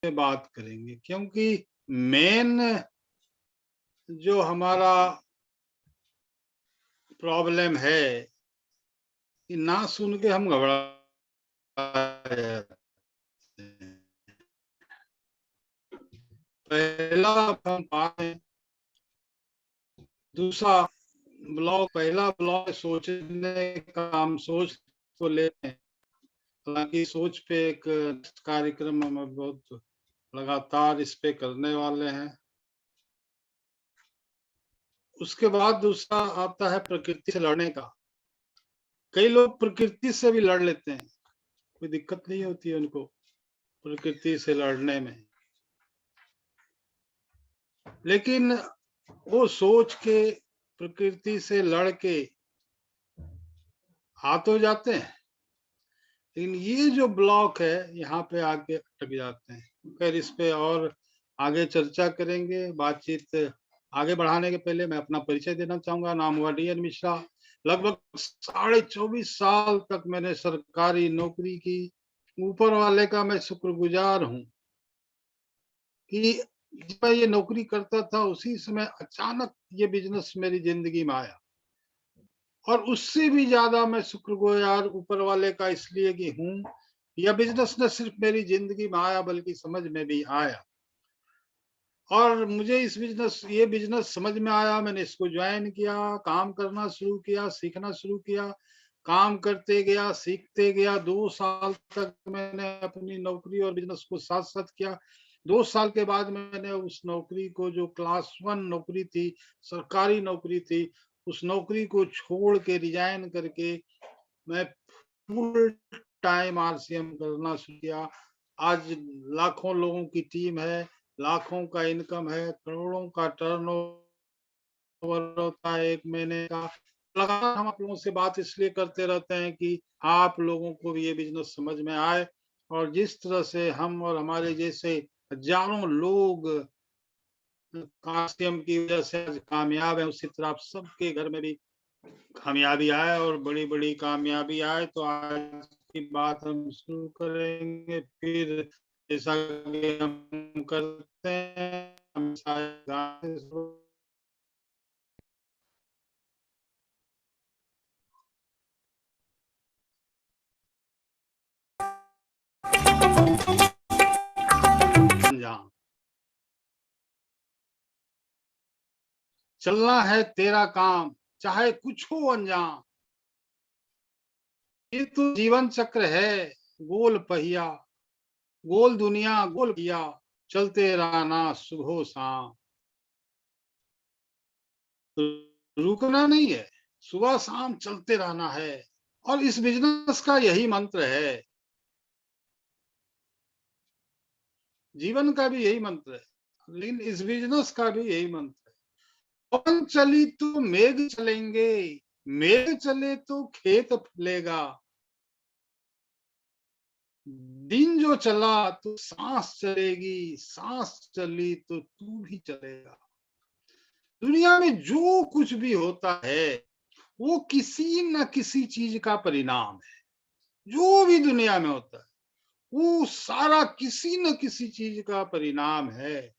पे बात करेंगे, क्योंकि मेन जो हमारा प्रॉब्लम है कि ना सुन के हम घबरा जाते हैं। पहला हम पाते हैं, दूसरा पहला ब्लॉक सोचने का, हम सोच तो लेते हैं, हालांकि सोच पे एक कार्यक्रम हम बहुत लगातार इस पे करने वाले हैं। उसके बाद दूसरा आता है प्रकृति से लड़ने का। कई लोग प्रकृति से भी लड़ लेते हैं, कोई दिक्कत नहीं होती है उनको प्रकृति से लड़ने में, लेकिन वो सोच के प्रकृति से लड़ के आ तो जाते हैं, लेकिन ये जो ब्लॉक है यहाँ पे आके अटक जाते हैं। खैर इस पे और आगे चर्चा करेंगे। बातचीत आगे बढ़ाने के पहले मैं अपना परिचय देना चाहूंगा। नाम हुआ DN मिश्रा। लगभग 24.5 साल तक मैंने सरकारी नौकरी की। ऊपर वाले का मैं शुक्रगुजार हूँ कि जब मैं ये नौकरी करता था उसी समय अचानक ये बिजनेस मेरी जिंदगी में आया, और उससे भी ज्यादा मैं शुक्रगुजार ऊपर वाले का इसलिए कि हूँ, यह बिजनेस न सिर्फ मेरी जिंदगी में आया बल्कि समझ में भी आया, और मुझे ये बिजनेस समझ में आया। मैंने इसको ज्वाइन किया, काम करना शुरू किया, सीखना शुरू किया, काम करते गया, सीखते गया। 2 साल तक मैंने अपनी नौकरी और बिजनेस को साथ साथ किया। 2 साल के बाद मैंने उस नौकरी को, जो क्लास 1 नौकरी थी, सरकारी नौकरी थी, उस नौकरी को छोड़ के रिजाइन करके मैं फुल टाइम RCM करना शुरू किया। आज लाखों लोगों की टीम है, लाखों का इनकम है, करोड़ों का टर्नओवर होता है एक महीने का। लगातार हम आप लोगों से बात इसलिए करते रहते हैं कि आप लोगों को भी ये बिजनेस समझ में आए, और जिस तरह से हम और हमारे जैसे हजारों लोग RCM की वजह से आज कामयाब है, उसी तरह आप सबके घर में भी कामयाबी आए और बड़ी-बड़ी कामयाबी आए। तो आज की बात हम शुरू करेंगे। फिर जैसा कि हम करते हैं, हम गाने शुरू अंजाम। चलना है तेरा काम, चाहे कुछ हो अंजाम। ये तो जीवन चक्र है, गोल पहिया, गोल दुनिया, गोल पहिया, चलते रहना सुबह शाम। रुकना नहीं है, सुबह शाम चलते रहना है। और इस बिजनेस का यही मंत्र है, जीवन का भी यही मंत्र है, लेकिन इस बिजनेस का भी यही मंत्र है। पवन चली तो मेघ चलेंगे, मेघ चले तो खेत फलेगा, दिन जो चला तो सांस चलेगी, सांस चली तो तू भी चलेगा। दुनिया में जो कुछ भी होता है वो किसी न किसी चीज का परिणाम है। जो भी दुनिया में होता है वो सारा किसी न किसी चीज का परिणाम है।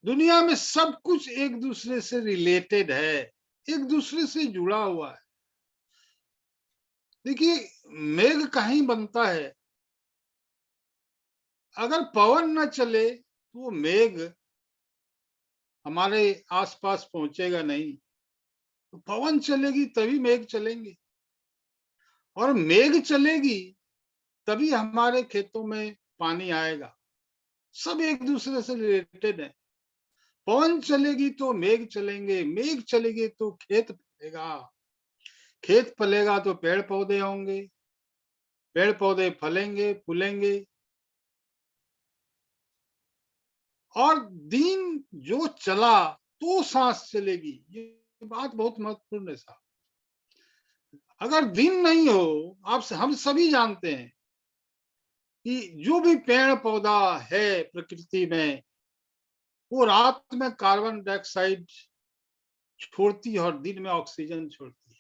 दुनिया में सब कुछ एक दूसरे से रिलेटेड है, एक दूसरे से जुड़ा हुआ है। देखिए, मेघ कहीं बनता है, अगर पवन न चले तो वो मेघ हमारे आसपास पहुंचेगा नहीं। तो पवन चलेगी तभी मेघ चलेंगे, और मेघ चलेगी तभी हमारे खेतों में पानी आएगा। सब एक दूसरे से रिलेटेड है। पवन चलेगी तो मेघ चलेंगे, मेघ चलेगी तो खेत फलेगा, खेत फलेगा तो पेड़ पौधे होंगे, पेड़ पौधे फलेंगे, फूलेंगे, और दिन जो चला तो सांस चलेगी। ये बात बहुत महत्वपूर्ण है साहब। अगर दिन नहीं हो, आप हम सभी जानते हैं कि जो भी पेड़ पौधा है प्रकृति में, वो रात में कार्बन डाइऑक्साइड छोड़ती है और दिन में ऑक्सीजन छोड़ती है।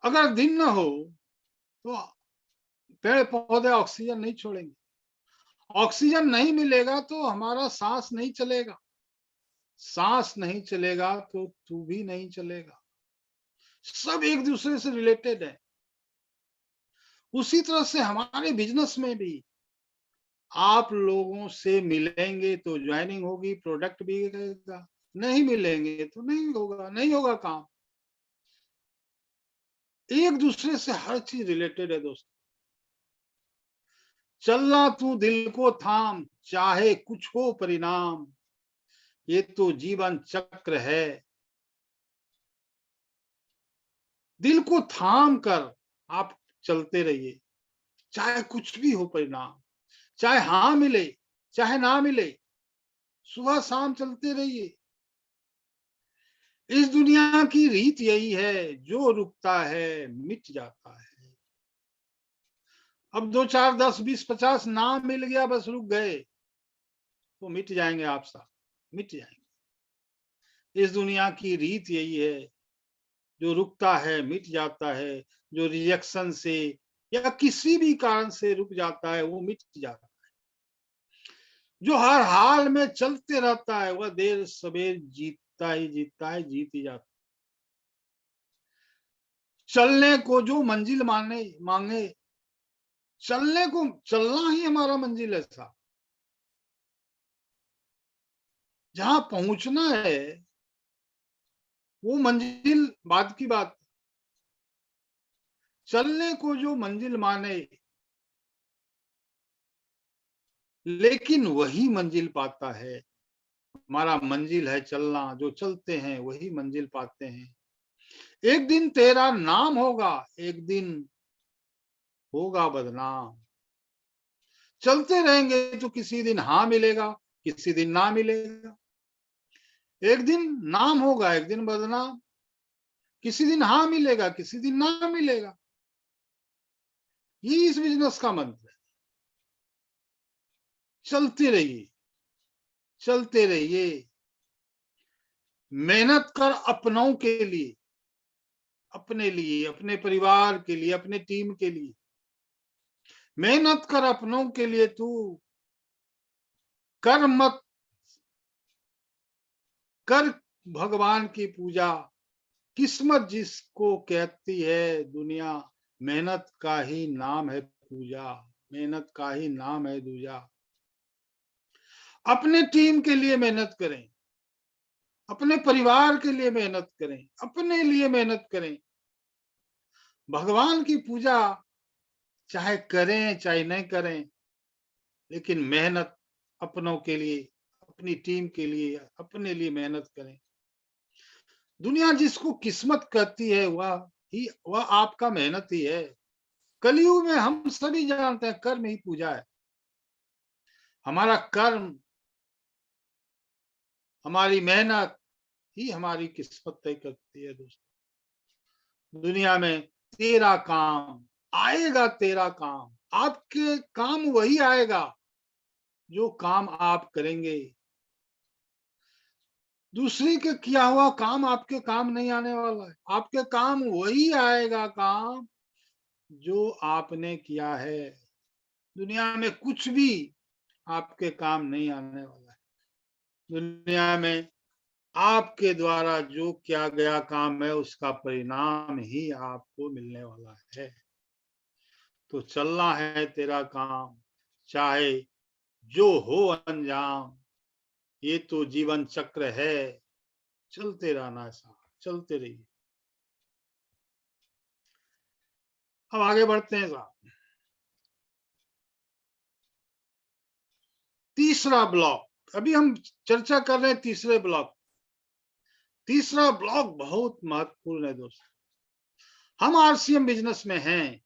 अगर दिन न हो तो पेड़ पौधे ऑक्सीजन नहीं छोड़ेंगे, ऑक्सीजन नहीं मिलेगा तो हमारा सांस नहीं चलेगा, सांस नहीं चलेगा तो तू भी नहीं चलेगा। सब एक दूसरे से रिलेटेड है। उसी तरह से हमारे बिजनेस में भी आप लोगों से मिलेंगे तो ज्वाइनिंग होगी, प्रोडक्ट बिकेगा, नहीं मिलेंगे तो नहीं होगा, नहीं होगा काम। एक दूसरे से हर चीज रिलेटेड है दोस्तों। चलना तू दिल को थाम, चाहे कुछ हो परिणाम, ये तो जीवन चक्र है। दिल को थाम कर आप चलते रहिए, चाहे कुछ भी हो परिणाम, चाहे हाँ मिले चाहे ना मिले, सुबह शाम चलते रहिए। इस दुनिया की रीत यही है, जो रुकता है मिट जाता है। अब 2 4 10 20 50 नाम मिल गया, बस रुक गए तो मिट जाएंगे, आप साथ मिट जाएंगे। इस दुनिया की रीत यही है, जो रुकता है मिट जाता है, जो रिजेक्शन से या किसी भी कारण से रुक जाता है वो मिट जाता है। जो हर हाल में चलते रहता है वह देर सवेर जीतता ही जीतता है, जीत ही जाता है। चलने को जो मंजिल मांगे, चलने को, चलना ही हमारा मंजिल है साहब। जहां पहुंचना है वो मंजिल बाद की बात। चलने को जो मंजिल माने, लेकिन वही मंजिल पाता है। हमारा मंजिल है चलना, जो चलते हैं वही मंजिल पाते हैं। एक दिन तेरा नाम होगा, एक दिन होगा बदनाम। चलते रहेंगे तो किसी दिन हाँ मिलेगा, किसी दिन ना मिलेगा। एक दिन नाम होगा, एक दिन बदनाम। किसी दिन हाँ मिलेगा, किसी दिन ना मिलेगा। ये इस बिजनेस का मंत्र है। चलते रहिए, चलते रहिए। मेहनत कर अपनों के लिए, अपने लिए, अपने परिवार के लिए, अपने टीम के लिए। मेहनत कर अपनों के लिए, तू कर मत कर भगवान की पूजा। किस्मत जिसको कहती है दुनिया, मेहनत का ही नाम है पूजा, मेहनत का ही नाम है दूजा। अपने टीम के लिए मेहनत करें, अपने परिवार के लिए मेहनत करें, अपने लिए मेहनत करें। भगवान की पूजा चाहे करें चाहे नहीं करें, लेकिन मेहनत अपनों के लिए, अपनी टीम के लिए, अपने लिए मेहनत करें। दुनिया जिसको किस्मत कहती है वह आपका मेहनत ही है। कलयुग में हम सभी जानते हैं कर्म ही पूजा है। हमारा कर्म, हमारी मेहनत ही हमारी किस्मत तय करती है दोस्तों। दुनिया में तेरा काम आएगा, तेरा काम, आपके काम वही आएगा जो काम आप करेंगे। दूसरे के किया हुआ काम आपके काम नहीं आने वाला है। आपके काम वही आएगा काम जो आपने किया है। दुनिया में कुछ भी आपके काम नहीं आने वाला है। दुनिया में आपके द्वारा जो किया गया काम है उसका परिणाम ही आपको मिलने वाला है। तो चलना है तेरा काम, चाहे जो हो अंजाम, ये तो जीवन चक्र है। चलते रहना साहब, चलते रहिए। अब आगे बढ़ते हैं साहब। तीसरा ब्लॉक, अभी हम चर्चा कर रहे हैं तीसरे ब्लॉक। तीसरा ब्लॉक बहुत महत्वपूर्ण है दोस्तों। हम आरसीएम बिजनेस में हैं,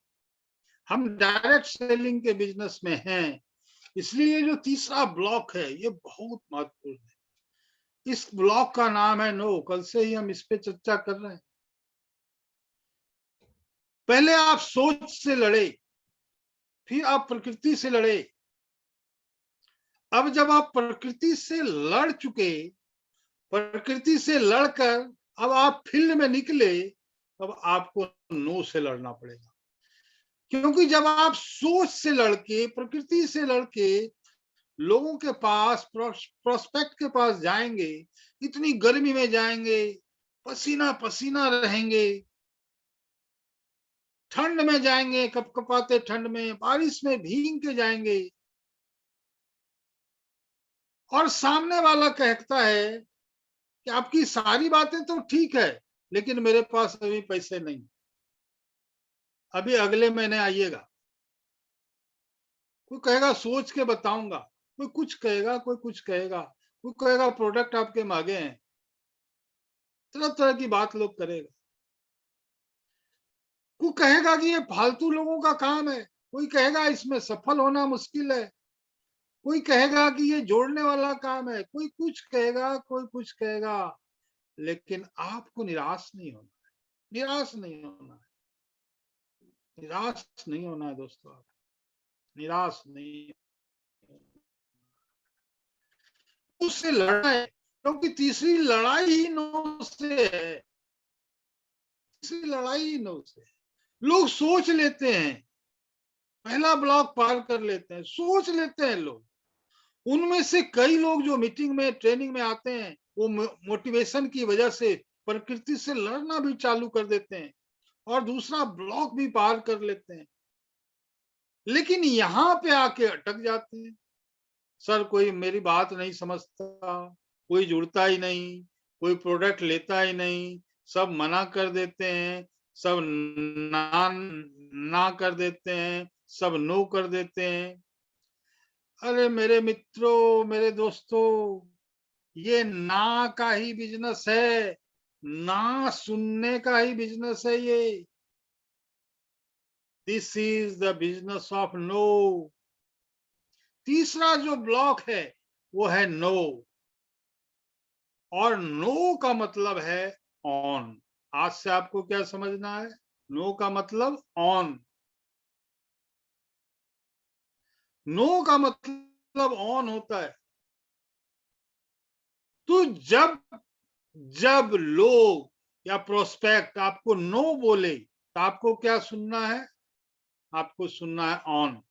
हम डायरेक्ट सेलिंग के बिजनेस में हैं, इसलिए जो तीसरा ब्लॉक है ये बहुत महत्वपूर्ण है। इस ब्लॉक का नाम है नो। कल से ही हम इस पे चर्चा कर रहे हैं। पहले आप सोच से लड़े, फिर आप प्रकृति से लड़े। अब जब आप प्रकृति से लड़ चुके, प्रकृति से लड़कर अब आप फील्ड में निकले, तब आपको नो से लड़ना पड़ेगा। क्योंकि जब आप सोच से लड़के, प्रकृति से लड़के लोगों के पास, प्रोस्पेक्ट के पास जाएंगे, इतनी गर्मी में जाएंगे, पसीना पसीना रहेंगे, ठंड में जाएंगे, कपकपाते ठंड में, बारिश में भीग के जाएंगे, और सामने वाला कहता है कि आपकी सारी बातें तो ठीक है, लेकिन मेरे पास अभी पैसे नहीं, अभी अगले महीने आइएगा। कोई कहेगा सोच के बताऊंगा, कोई कुछ कहेगा, कोई कुछ कहेगा, कोई कहेगा प्रोडक्ट आपके मांगे हैं, तरह तरह की बात लोग करेगा। कोई कहेगा कि ये फालतू लोगों का काम है, कोई कहेगा इसमें सफल होना मुश्किल है, कोई कहेगा कि ये जोड़ने वाला काम है, कोई कुछ कहेगा, कोई कुछ कहेगा, लेकिन आपको निराश नहीं होना है, निराश नहीं होना है, निराश नहीं होना है दोस्तों, आप निराश नहीं, उससे लड़ना है, क्योंकि तीसरी लड़ाई ही नो से है, तीसरी लड़ाई ही नो से। लोग सोच लेते हैं, पहला ब्लॉक पार कर लेते हैं, सोच लेते हैं लोग। उनमें से कई लोग जो मीटिंग में, ट्रेनिंग में आते हैं, वो मोटिवेशन की वजह से प्रकृति से लड़ना भी चालू कर देते हैं और दूसरा ब्लॉक भी पार कर लेते हैं, लेकिन यहाँ पे आके अटक जाते हैं। सर कोई मेरी बात नहीं समझता, कोई जुड़ता ही नहीं, कोई प्रोडक्ट लेता ही नहीं, सब मना कर देते हैं, सब ना ना कर देते हैं, सब नो कर देते हैं। अरे मेरे मित्रों, मेरे दोस्तों, ये ना का ही बिजनेस है, ना सुनने का ही बिजनेस है ये। This is the business of no. तीसरा जो ब्लॉक है वो है नो, और नो का मतलब है ऑन। आज से आपको क्या समझना है? नो का मतलब ऑन, नो का मतलब ऑन होता है। तो जब जब लोग या प्रोस्पेक्ट आपको नो बोले, तो आपको क्या सुनना है? आपको सुनना है ऑन।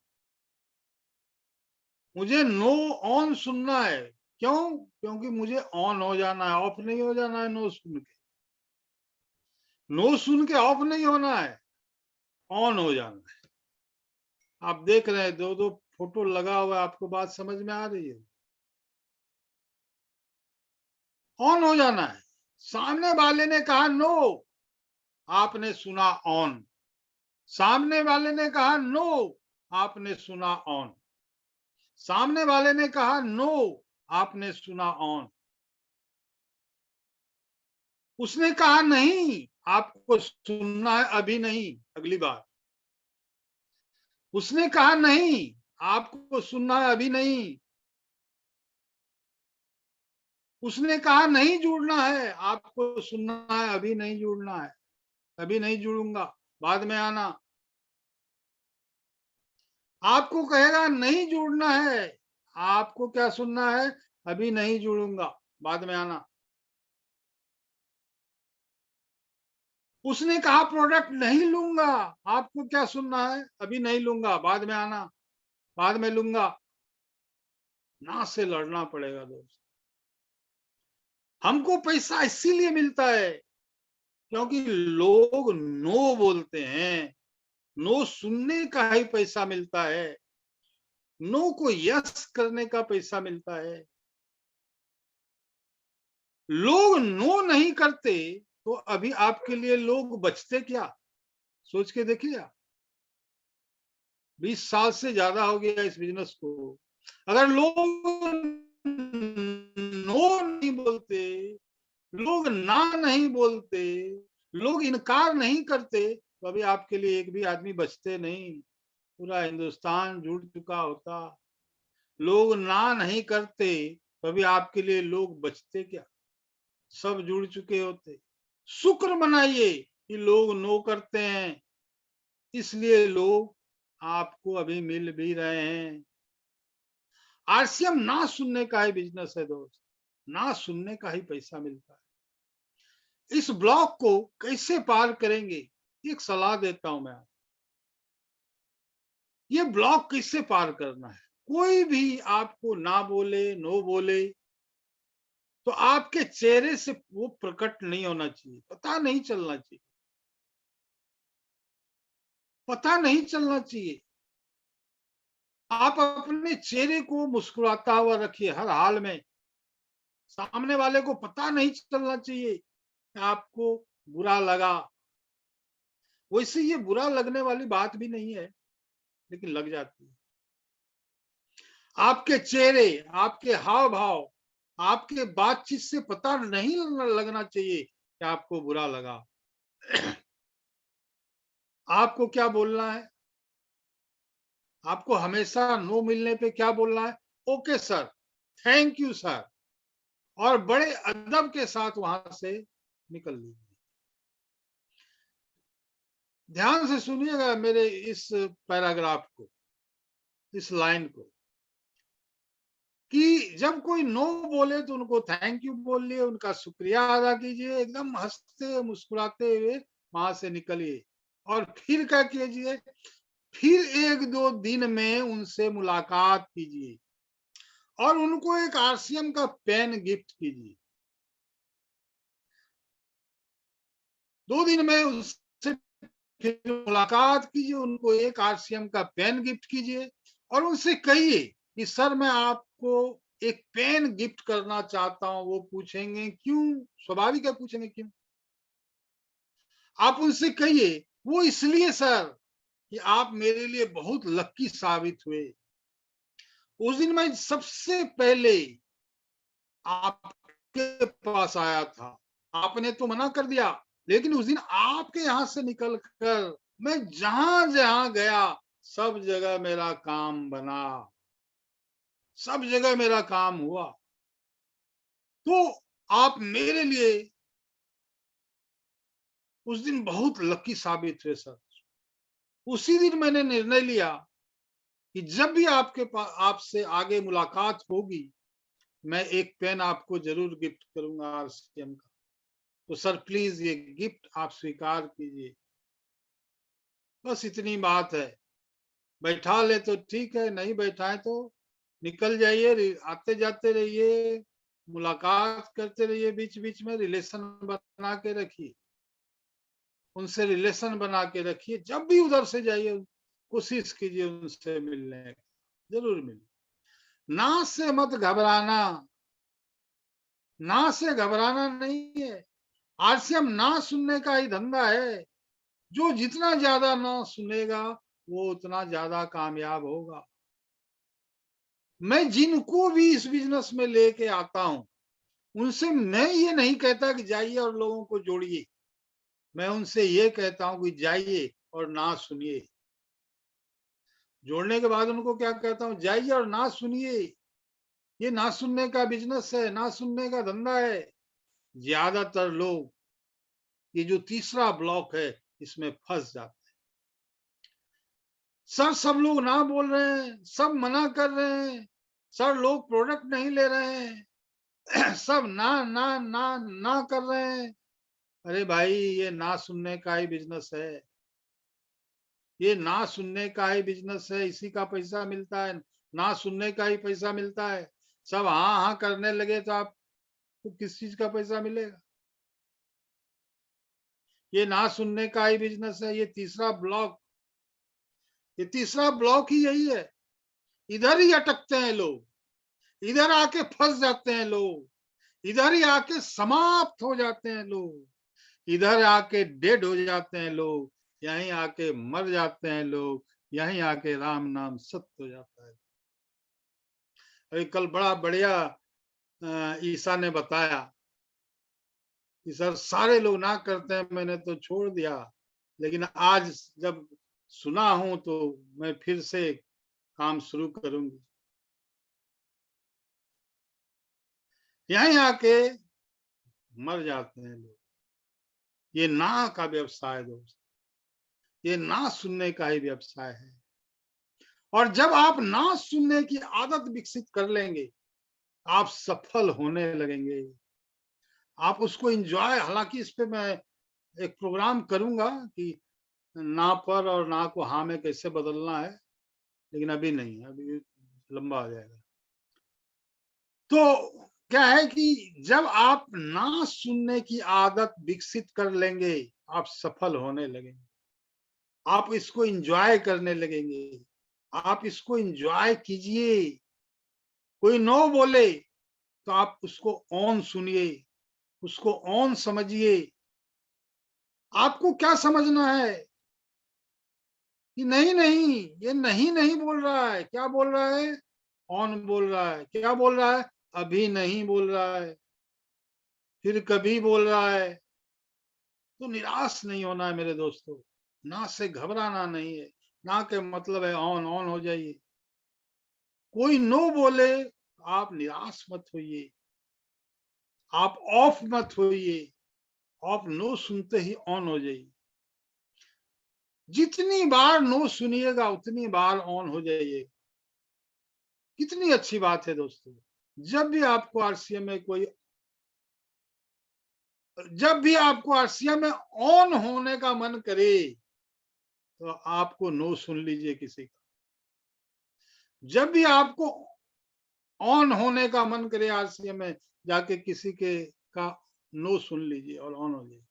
मुझे नो ऑन सुनना है। क्यों? क्योंकि मुझे ऑन हो जाना है, ऑफ नहीं हो जाना है। नो सुन के, नो सुन के ऑफ नहीं होना है, ऑन हो जाना है। आप देख रहे हैं दो दो फोटो लगा हुआ है, आपको बात समझ में आ रही है? ऑन हो जाना है। सामने वाले ने कहा नो, आपने सुना ऑन। सामने वाले ने कहा नो, आपने सुना ऑन। सामने वाले ने कहा नो, आपने सुना ऑन। उसने कहा नहीं, आपको सुनना है अभी नहीं, अगली बार। उसने कहा नहीं, आपको सुनना है अभी नहीं। उसने कहा नहीं जुड़ना है, आपको सुनना है अभी नहीं जुड़ना है, अभी नहीं जुड़ूंगा, बाद में आना। आपको कहेगा नहीं जुड़ना है, आपको क्या सुनना है? अभी नहीं जुड़ूंगा, बाद में आना। उसने कहा प्रोडक्ट नहीं लूंगा, आपको क्या सुनना है? अभी नहीं लूंगा, बाद में आना, बाद में लूंगा। ना से लड़ना पड़ेगा दोस्त। हमको पैसा इसीलिए मिलता है क्योंकि लोग नो बोलते हैं। नो सुनने का ही पैसा मिलता है, नो को यस करने का पैसा मिलता है। लोग नो नहीं करते तो अभी आपके लिए लोग बचते क्या? सोच के देखिए आप। 20 साल से ज्यादा हो गया इस बिजनेस को। अगर लोग नो नहीं बोलते, लोग ना नहीं बोलते, लोग इनकार नहीं करते, तो अभी आपके लिए एक भी आदमी बचते नहीं, पूरा हिंदुस्तान जुड़ चुका होता। लोग ना नहीं करते तो अभी आपके लिए लोग बचते क्या? सब जुड़ चुके होते। शुक्र मनाइए कि लोग नो करते हैं, इसलिए लोग आपको अभी मिल भी रहे हैं। आरसीएम ना सुनने का ही बिजनेस है दोस्त, ना सुनने का ही पैसा मिलता है। इस ब्लॉक को कैसे पार करेंगे, एक सलाह देता हूं मैं। ये ब्लॉक किससे पार करना है? कोई भी आपको ना बोले, नो बोले, तो आपके चेहरे से वो प्रकट नहीं होना चाहिए, पता नहीं चलना चाहिए, पता नहीं चलना चाहिए। आप अपने चेहरे को मुस्कुराता हुआ रखिए हर हाल में। सामने वाले को पता नहीं चलना चाहिए कि आपको बुरा लगा। वैसे ये बुरा लगने वाली बात भी नहीं है, लेकिन लग जाती है। आपके चेहरे, आपके हाव-भाव, आपके बातचीत से पता नहीं लगना चाहिए कि आपको बुरा लगा। आपको क्या बोलना है? आपको हमेशा नो मिलने पे क्या बोलना है? Okay sir, thank you sir, और बड़े अदब के साथ वहां से निकल लीजिए। ध्यान से सुनिएगा मेरे इस पैराग्राफ को, इस लाइन को, कि जब कोई नो बोले तो उनको थैंक यू बोलिए, उनका शुक्रिया अदा कीजिए, एकदम हंसते मुस्कुराते हुए वहां से निकलिए। और फिर क्या कीजिए, फिर 1-2 दिन में उनसे मुलाकात कीजिए और उनको एक आरसीएम का पेन गिफ्ट कीजिए। 2 दिन में उससे फिर मुलाकात कीजिए, उनको एक आरसीएम का पेन गिफ्ट कीजिए और उनसे कहिए कि सर मैं आपको एक पेन गिफ्ट करना चाहता हूं। वो पूछेंगे क्यों? स्वाभाविक है, पूछेंगे क्यों। आप उनसे कहिए वो इसलिए सर कि आप मेरे लिए बहुत लकी साबित हुए। उस दिन मैं सबसे पहले आपके पास आया था, आपने तो मना कर दिया, लेकिन उस दिन आपके यहाँ से निकल कर मैं जहां जहां गया, सब जगह मेरा काम बना, सब जगह मेरा काम हुआ। तो आप मेरे लिए उस दिन बहुत लकी साबित हुए सर। उसी दिन मैंने निर्णय लिया कि जब भी आपके पास आपसे आगे मुलाकात होगी, मैं एक पेन आपको जरूर गिफ्ट करूंगा आरसीएम का। तो सर प्लीज ये गिफ्ट आप स्वीकार कीजिए। बस इतनी बात है। बैठा ले तो ठीक है, नहीं बैठाए तो निकल जाइए, आते जाते रहिए, मुलाकात करते रहिए, बीच बीच में रिलेशन बना के रखिए, उनसे रिलेशन बना के रखिए। जब भी उधर से जाइए कोशिश कीजिए उनसे मिलने की, जरूर मिलिए। ना से मत घबराना, ना से घबराना नहीं है। आरसीएम ना सुनने का ही धंधा है। जो जितना ज्यादा ना सुनेगा वो उतना ज्यादा कामयाब होगा। मैं जिनको भी इस बिजनेस में लेके आता हूं, उनसे मैं ये नहीं कहता कि जाइए और लोगों को जोड़िए। मैं उनसे ये कहता हूं कि जाइए और ना सुनिए। जोड़ने के बाद उनको क्या कहता हूं, जाइए और ना सुनिए। ये ना सुनने का बिजनेस है, ना सुनने का धंधा है। ज्यादातर लोग ये जो तीसरा ब्लॉक है इसमें फंस जाते हैं। सर सब लोग ना बोल रहे हैं, सब मना कर रहे हैं, सर लोग प्रोडक्ट नहीं ले रहे हैं, सब ना ना ना ना कर रहे हैं। अरे भाई ये ना सुनने का ही बिजनेस है, ये ना सुनने का ही बिजनेस है, इसी का पैसा मिलता है, ना सुनने का ही पैसा मिलता है। सब हाँ हाँ करने लगे तो आपको किस चीज का पैसा मिलेगा? ये ना सुनने का ही बिजनेस है। ये तीसरा ब्लॉक ही यही है। इधर ही अटकते हैं लोग, इधर आके फंस जाते हैं लोग, इधर ही आके समाप्त हो जाते हैं लोग, इधर आके डेड हो जाते हैं लोग, यहीं आके मर जाते हैं लोग, यहीं आके राम नाम सत्य हो जाता है। अभी कल बड़ा बढ़िया ईसा ने बताया कि सर सारे लोग ना करते हैं, मैंने तो छोड़ दिया, लेकिन आज जब सुना हूं तो मैं फिर से काम शुरू करूंगी। यहीं आके मर जाते हैं लोग। ये ना का व्यवसाय दोस्त, ये ना सुनने का ही व्यवसाय है। और जब आप ना सुनने की आदत विकसित कर लेंगे, आप सफल होने लगेंगे। आप उसको एंजॉय, हालांकि इस पे मैं एक प्रोग्राम करूंगा कि ना पर और ना को हाँ में कैसे बदलना है। लेकिन अभी नहीं, अभी लंबा हो जाएगा। तो क्या है कि जब आप ना सुनने की आदत विकसित कर लेंगे, आप सफल होने लगेंगे। आप इसको एन्जॉय करने लगेंगे। आप इसको एन्जॉय कीजिए। कोई नो बोले तो आप उसको ऑन सुनिए, उसको ऑन समझिए। आपको क्या समझना है कि नहीं, नहीं, ये नहीं, नहीं बोल रहा है। क्या बोल रहा है? ऑन बोल रहा है। क्या बोल रहा है? अभी नहीं बोल रहा है, फिर कभी बोल रहा है। तो निराश नहीं होना है मेरे दोस्तों। ना से घबराना नहीं है। ना के मतलब है ऑन, ऑन हो जाइए। कोई नो बोले, आप निराश मत होइए। आप ऑफ मत होइए। आप नो सुनते ही ऑन हो जाइए। जितनी बार नो सुनिएगा उतनी बार ऑन हो जाइए। कितनी अच्छी बात है दोस्तों। जब भी आपको आरसीएम में कोई जब भी आपको आरसीएम में ऑन होने का मन करे तो आपको नो सुन लीजिए किसी का। जब भी आपको ऑन होने का मन करे आरसीएम में, जाके किसी के का नो सुन लीजिए और ऑन हो जाइए।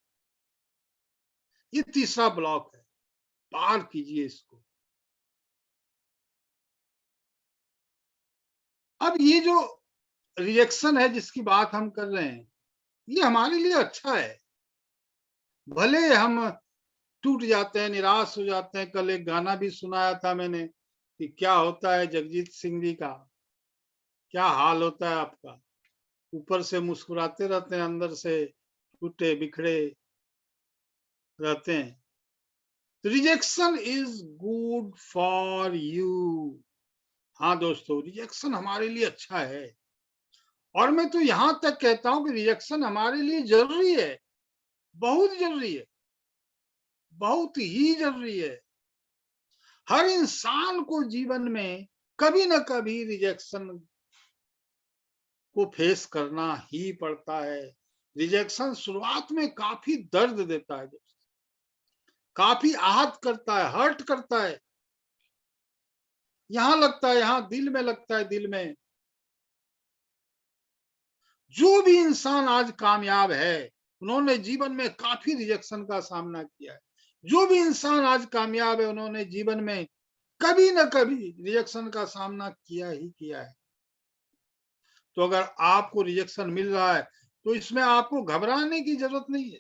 ये तीसरा ब्लॉक है, पार कीजिए इसको। अब ये जो रिएक्शन है जिसकी बात हम कर रहे हैं, ये हमारे लिए अच्छा है। भले हम टूट जाते हैं, निराश हो जाते हैं। कल एक गाना भी सुनाया था मैंने कि क्या होता है जगजीत सिंह जी का, क्या हाल होता है आपका। ऊपर से मुस्कुराते रहते हैं, अंदर से टूटे बिखरे रहते हैं। Rejection is good for you. हाँ दोस्तों, रिजेक्शन हमारे लिए अच्छा है। और मैं तो यहां तक कहता हूं कि रिजेक्शन हमारे लिए जरूरी है, बहुत जरूरी है, बहुत ही जरूरी है। हर इंसान को जीवन में कभी ना कभी रिजेक्शन को फेस करना ही पड़ता है। रिजेक्शन शुरुआत में काफी दर्द देता है, काफी आहत करता है, हर्ट करता है। यहां लगता है, यहां दिल में लगता है, दिल में। जो भी इंसान आज कामयाब है, उन्होंने जीवन में काफी रिजेक्शन का सामना किया है। जो भी इंसान आज कामयाब है, उन्होंने जीवन में कभी ना कभी रिजेक्शन का सामना किया ही किया है। तो अगर आपको रिजेक्शन मिल रहा है तो इसमें आपको घबराने की जरूरत नहीं है।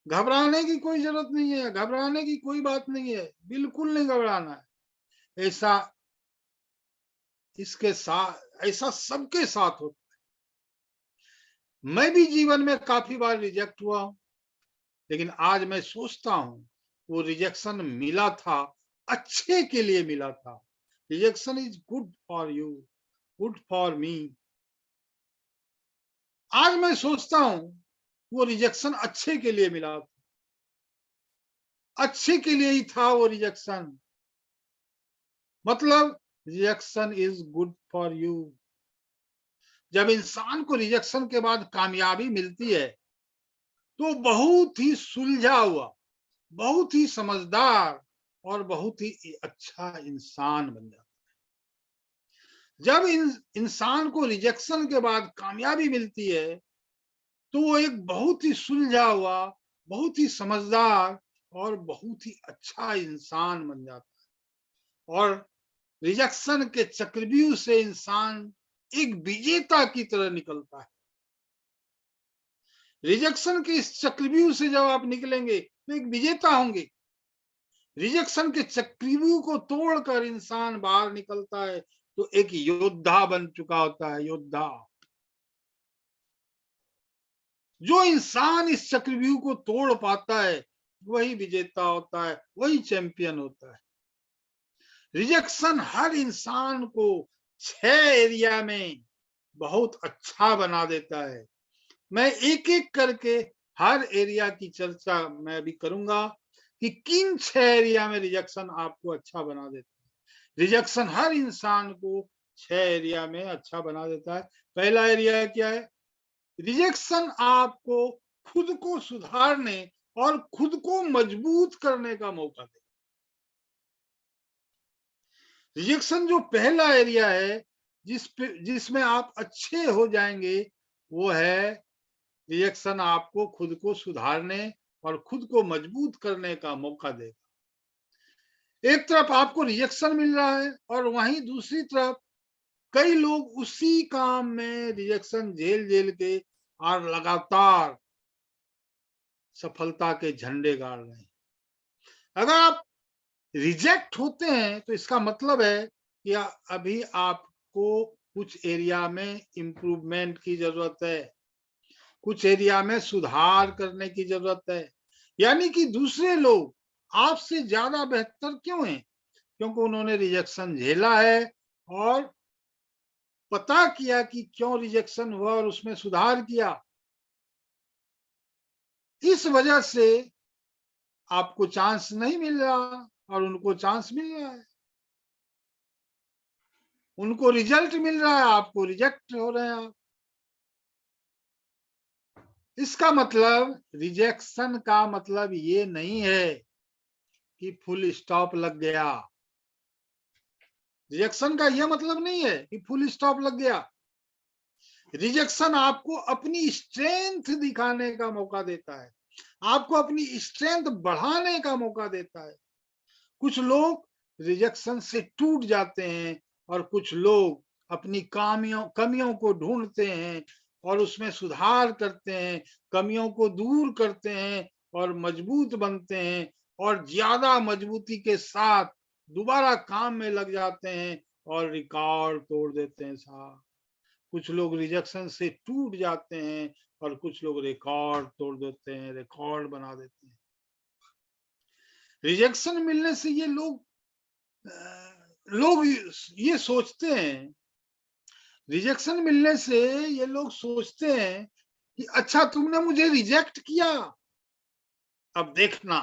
घबराने की कोई जरूरत नहीं है, घबराने की कोई बात नहीं है, बिल्कुल नहीं घबराना है। ऐसा इसके साथ ऐसा सबके साथ होता है। मैं भी जीवन में काफी बार रिजेक्ट हुआ हूं, लेकिन आज मैं सोचता हूं वो रिजेक्शन मिला था, अच्छे के लिए मिला था। Rejection is good for you, good for me. आज मैं सोचता हूं वो रिजेक्शन अच्छे के लिए मिला, अच्छे के लिए ही था वो रिजेक्शन। मतलब rejection is good for you. जब इंसान को रिजेक्शन के बाद कामयाबी मिलती है तो बहुत ही सुलझा हुआ, बहुत ही समझदार और बहुत ही अच्छा इंसान बन जाता है। जब इंसान को रिजेक्शन के बाद कामयाबी मिलती है तो वो एक बहुत ही सुलझा हुआ, बहुत ही समझदार और बहुत ही अच्छा इंसान बन जाता है। और रिजेक्शन के चक्रव्यूह से इंसान एक विजेता की तरह निकलता है। रिजेक्शन के इस चक्रव्यूह से जब आप निकलेंगे तो एक विजेता होंगे। रिजेक्शन के चक्रव्यूह को तोड़कर इंसान बाहर निकलता है तो एक योद्धा बन चुका होता है, योद्धा। जो इंसान इस चक्रव्यूह को तोड़ पाता है वही विजेता होता है, वही चैंपियन होता है। रिजेक्शन हर इंसान को 6 एरिया में बहुत अच्छा बना देता है। मैं एक एक करके हर एरिया की चर्चा मैं अभी करूंगा कि किन 6 एरिया में रिजेक्शन आपको अच्छा बना देता है। रिजेक्शन हर इंसान को 6 एरिया में अच्छा बना देता है। पहला एरिया क्या है? रिजेक्शन आपको खुद को सुधारने और खुद को मजबूत करने का मौका दे। रिजेक्शन जो पहला एरिया है जिसमें आप अच्छे हो जाएंगे, वो है रिजेक्शन आपको खुद को सुधारने और खुद को मजबूत करने का मौका देगा। एक तरफ आपको रिजेक्शन मिल रहा है और वहीं दूसरी तरफ कई लोग उसी काम में रिजेक्शन झेल झेल के और लगातार सफलता के झंडे गाड़ रहे हैं। अगर आप रिजेक्ट होते हैं तो इसका मतलब है कि अभी आपको कुछ एरिया में इम्प्रूवमेंट की जरूरत है, कुछ एरिया में सुधार करने की जरूरत है। यानी कि दूसरे लोग आपसे ज्यादा बेहतर क्यों हैं? क्योंकि उन्होंने रिजेक्शन झेला है और पता किया कि क्यों रिजेक्शन हुआ और उसमें सुधार किया। इस वजह से आपको चांस नहीं मिल रहा और उनको चांस मिल रहा है। उनको रिजल्ट मिल रहा है, आपको रिजेक्ट हो रहे हैं आप। इसका मतलब रिजेक्शन का मतलब ये नहीं है कि फुल स्टॉप लग गया। रिजेक्शन का यह मतलब नहीं है कि फुल स्टॉप लग गया। रिजेक्शन आपको अपनी स्ट्रेंथ दिखाने का मौका देता है, आपको अपनी स्ट्रेंथ बढ़ाने का मौका देता है। कुछ लोग रिजेक्शन से टूट जाते हैं और कुछ लोग अपनी कमियों को ढूंढते हैं और उसमें सुधार करते हैं, कमियों को दूर करते हैं और मजबूत बनते हैं और ज्यादा मजबूती के साथ दोबारा काम में लग जाते हैं और रिकॉर्ड तोड़ देते हैं साहब। कुछ लोग रिजेक्शन से टूट जाते हैं और कुछ लोग रिकॉर्ड तोड़ देते हैं, रिकॉर्ड बना देते हैं। रिजेक्शन मिलने से लोग ये सोचते हैं, रिजेक्शन मिलने से ये लोग सोचते हैं कि अच्छा तुमने मुझे रिजेक्ट किया, अब देखना,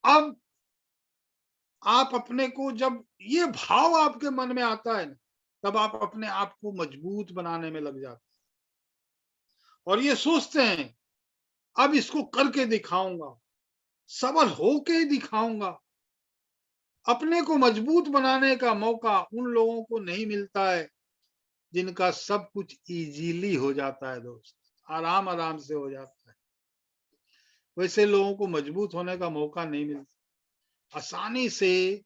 अब आप अपने को, जब ये भाव आपके मन में आता है ना, तब आप अपने आप को मजबूत बनाने में लग जाते हैं और ये सोचते हैं अब इसको करके दिखाऊंगा, सबल होके ही दिखाऊंगा। अपने को मजबूत बनाने का मौका उन लोगों को नहीं मिलता है जिनका सब कुछ इजीली हो जाता है दोस्त, आराम आराम से हो जाता है। वैसे लोगों को मजबूत होने का मौका नहीं मिलता। आसानी से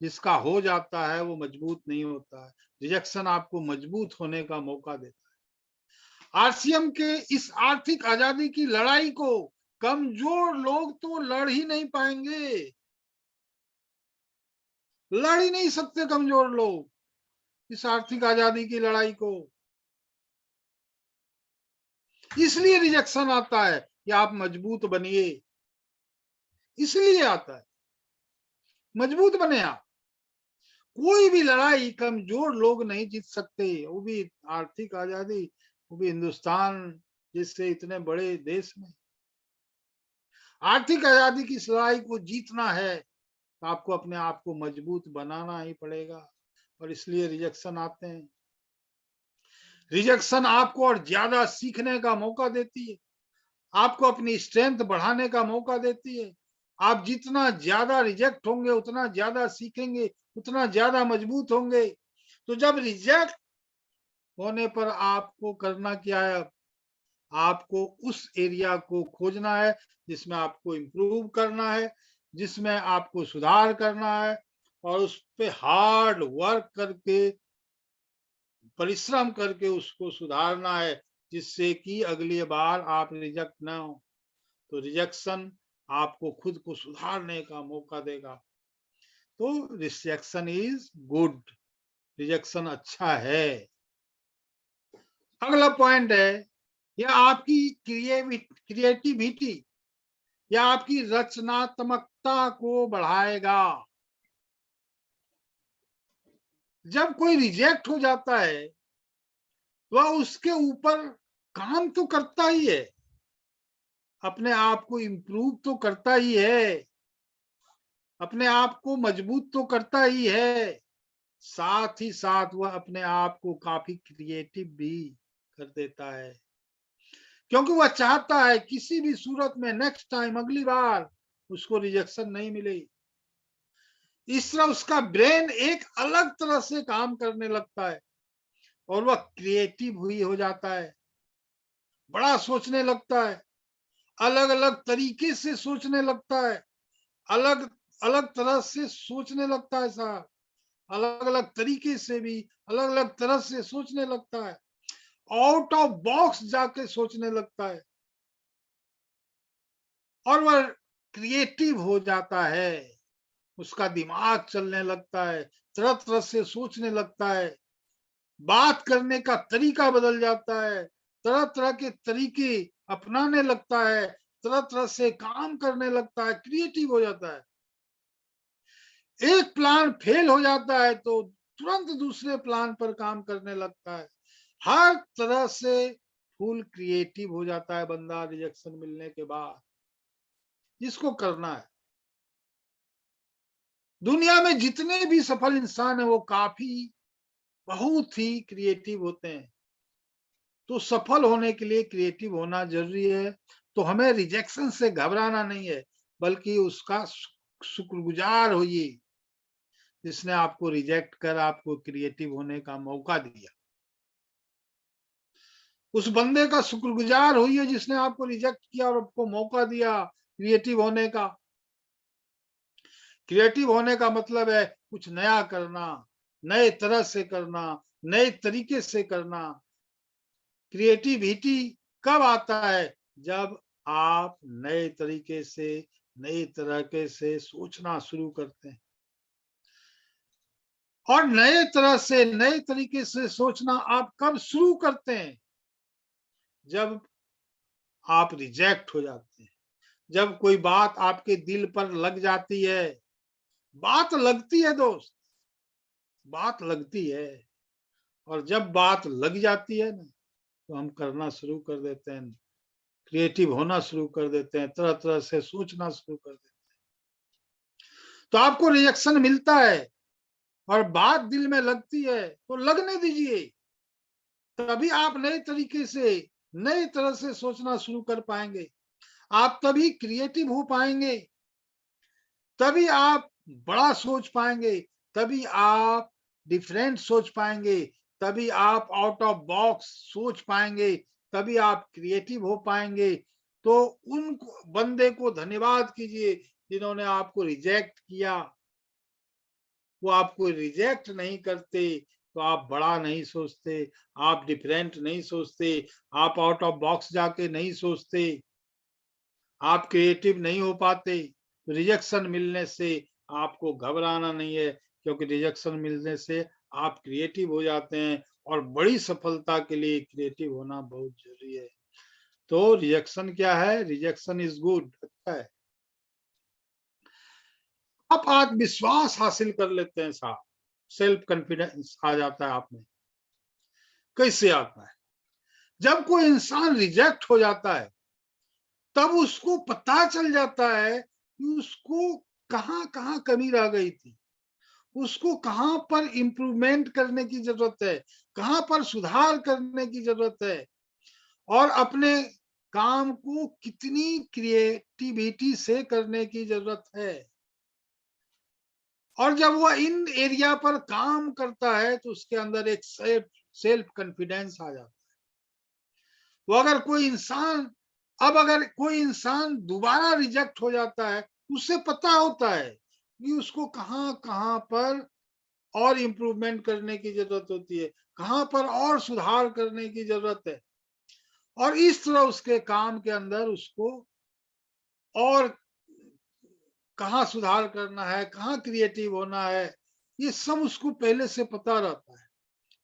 जिसका हो जाता है वो मजबूत नहीं होता है। रिजेक्शन आपको मजबूत होने का मौका देता है। आरसीएम के इस आर्थिक आजादी की लड़ाई को कमजोर लोग तो लड़ ही नहीं पाएंगे, लड़ ही नहीं सकते कमजोर लोग इस आर्थिक आजादी की लड़ाई को। इसलिए रिजेक्शन आता है कि आप मजबूत बनिए, इसलिए आता है मजबूत बने आप। कोई भी लड़ाई कमजोर लोग नहीं जीत सकते, वो भी आर्थिक आजादी, वो भी हिंदुस्तान जैसे इतने बड़े देश में। आर्थिक आजादी की इस लड़ाई को जीतना है तो आपको अपने आप को मजबूत बनाना ही पड़ेगा और इसलिए रिजेक्शन आते हैं। रिजेक्शन आपको और ज्यादा सीखने का मौका देती है, आपको अपनी स्ट्रेंथ बढ़ाने का मौका देती है। आप जितना ज्यादा रिजेक्ट होंगे उतना ज्यादा सीखेंगे, उतना ज्यादा मजबूत होंगे। तो जब रिजेक्ट होने पर आपको करना क्या है? आपको उस एरिया को खोजना है जिसमें आपको इम्प्रूव करना है, जिसमें आपको सुधार करना है और उस पे हार्ड वर्क करके, परिश्रम करके उसको सुधारना है, जिससे कि अगली बार आप रिजेक्ट ना हो। तो रिजेक्शन आपको खुद को सुधारने का मौका देगा। तो रिजेक्शन इज गुड, रिजेक्शन अच्छा है। अगला पॉइंट है, यह आपकी क्रिएटिविटी या आपकी रचनात्मकता को बढ़ाएगा। जब कोई रिजेक्ट हो जाता है तो वह उसके ऊपर काम तो करता ही है, अपने आप को इम्प्रूव तो करता ही है, अपने आप को मजबूत तो करता ही है, साथ ही साथ वह अपने आप को काफी क्रिएटिव भी कर देता है, क्योंकि वह चाहता है किसी भी सूरत में नेक्स्ट टाइम, अगली बार उसको रिजेक्शन नहीं मिले। इस तरह उसका ब्रेन एक अलग तरह से काम करने लगता है और वह क्रिएटिव हुई हो जाता है, बड़ा सोचने लगता है, अलग अलग तरीके से सोचने लगता है, अलग अलग तरह से सोचने लगता है साहब, अलग अलग तरीके से भी अलग अलग तरह से सोचने लगता है, आउट ऑफ बॉक्स जाके सोचने लगता है और वह क्रिएटिव हो जाता है, उसका दिमाग चलने लगता है, तरह तरह से सोचने लगता है, बात करने का तरीका बदल जाता है, तरह तरह के तरीके अपनाने लगता है, तरह तरह से काम करने लगता है, क्रिएटिव हो जाता है। एक प्लान फेल हो जाता है तो तुरंत दूसरे प्लान पर काम करने लगता है, हर तरह से फुल क्रिएटिव हो जाता है बंदा रिजेक्शन मिलने के बाद, जिसको करना है। दुनिया में जितने भी सफल इंसान है वो काफी बहुत ही क्रिएटिव होते हैं। तो सफल होने के लिए क्रिएटिव होना जरूरी है। तो हमें रिजेक्शन से घबराना नहीं है, बल्कि उसका शुक्रगुजार होइए, जिसने आपको रिजेक्ट कर आपको क्रिएटिव होने का मौका दिया। उस बंदे का शुक्रगुजार होइए जिसने आपको रिजेक्ट किया और आपको मौका दिया क्रिएटिव होने का। क्रिएटिव होने का मतलब है कुछ नया करना, नए तरह से करना, नए तरीके से करना। क्रिएटिविटी कब आता है? जब आप नए तरीके से, नई तरीके से सोचना शुरू करते हैं। और नए तरह से, नए तरीके से सोचना आप कब शुरू करते हैं? जब आप रिजेक्ट हो जाते हैं, जब कोई बात आपके दिल पर लग जाती है। बात लगती है दोस्त, बात लगती है, और जब बात लग जाती है ना, तो हम करना शुरू कर देते हैं, क्रिएटिव होना शुरू कर देते हैं, तरह तरह से सोचना शुरू कर देते हैं। तो आपको रिएक्शन मिलता है और बात दिल में लगती है तो लगने दीजिए, तभी आप नए तरीके से, नई तरह से सोचना शुरू कर पाएंगे। आप तभी क्रिएटिव हो पाएंगे, तभी आप बड़ा सोच पाएंगे, तभी आप डिफरेंट सोच पाएंगे, तभी आप आउट ऑफ बॉक्स सोच पाएंगे, तभी आप क्रिएटिव हो पाएंगे। तो उन बंदे को धन्यवाद कीजिए जिन्होंने आपको रिजेक्ट किया। वो आपको रिजेक्ट नहीं करते तो आप बड़ा नहीं सोचते, आप डिफरेंट नहीं सोचते, आप आउट ऑफ बॉक्स जाके नहीं सोचते, आप क्रिएटिव नहीं हो पाते। रिजेक्शन मिलने से आपको घबराना नहीं है, क्योंकि रिजेक्शन मिलने से आप क्रिएटिव हो जाते हैं और बड़ी सफलता के लिए क्रिएटिव होना बहुत जरूरी है। तो रिजेक्शन क्या है? रिजेक्शन इज गुड, अच्छा है। आप आत्मविश्वास हासिल कर लेते हैं साहब, सेल्फ कॉन्फिडेंस आ जाता है आप में। कैसे आता है? जब कोई इंसान रिजेक्ट हो जाता है तब उसको पता चल जाता है कि उसको कहाँ कहाँ कमी रह गई थी, उसको कहाँ पर इम्प्रूवमेंट करने की जरूरत है, कहाँ पर सुधार करने की जरूरत है, और अपने काम को कितनी क्रिएटिविटी से करने की जरूरत है। और जब वह इन एरिया पर काम करता है तो उसके अंदर एक सेल्फ कॉन्फिडेंस आ जाता है। वो अगर कोई इंसान अब अगर कोई इंसान दोबारा रिजेक्ट हो जाता है, उसे पता होता है कि उसको कहाँ कहाँ पर और इम्प्रूवमेंट करने की जरूरत होती है, कहाँ पर और सुधार करने की जरूरत है, और इस तरह उसके काम के अंदर उसको और कहाँ सुधार करना है, कहाँ क्रिएटिव होना है, ये सब उसको पहले से पता रहता है,